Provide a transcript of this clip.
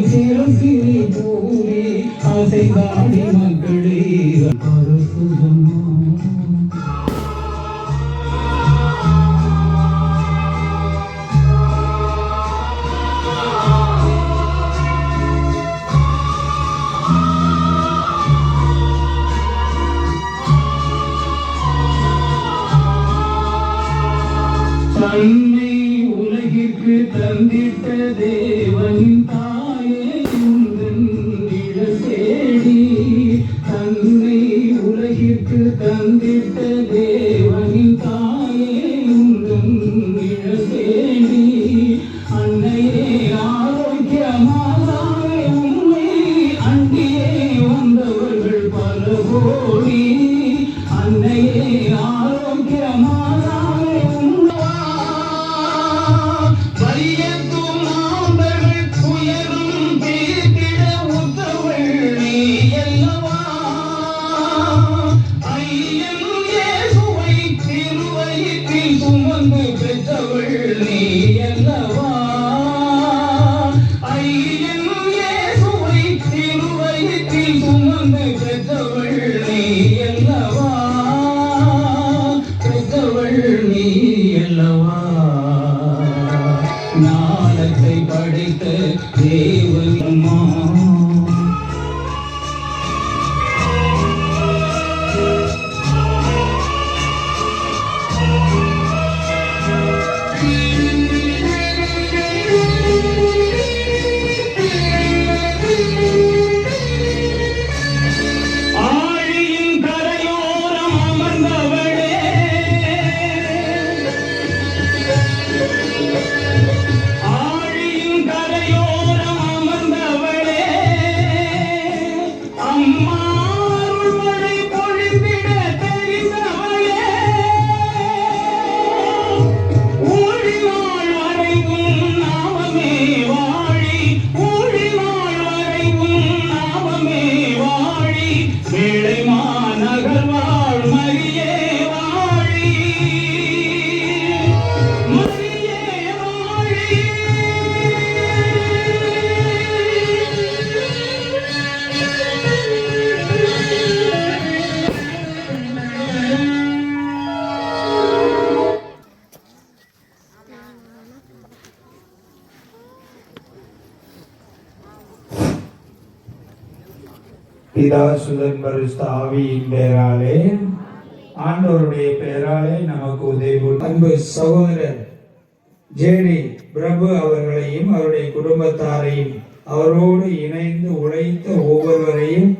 சிறசிரி பூரி ஆசை காடி மக்களே அரசுதம்மா தன்னை உலகிற்கு தந்திட்ட தேவனின் தாயே உந்தன் நிழல் தேடி தன்னை உலகிற்கு தந்திட்ட தேவனின் தாயே உந்தன் நிழல் தேடி அன்னையே ஆரோக்கியமாதாவே உண்மை அண்டியே வந்தவர்கள் பல கோடி அன்னையே ஆரோக்கியமாதாவே சுமந்து பெற்றவள் நீ அல்லவா ஐயன் இயேசுவை திருவயிற்றில் சுமந்து பெற்றவள் நீ அல்லவா பெற்றவள் நீ அல்லவா ஞானத்தை படைத்த தேவன் அம்மா பிதா சுதன் பரிசுத்த ஆவியின் பெயராலே ஆண்டவருடைய பெயராலே நமக்கு உதவி. அன்பு சகோதரர் ஜேடி பிரபு அவர்களையும் அவருடைய குடும்பத்தாரையும் அவரோடு இணைந்து உழைத்த ஒவ்வொருவரையும்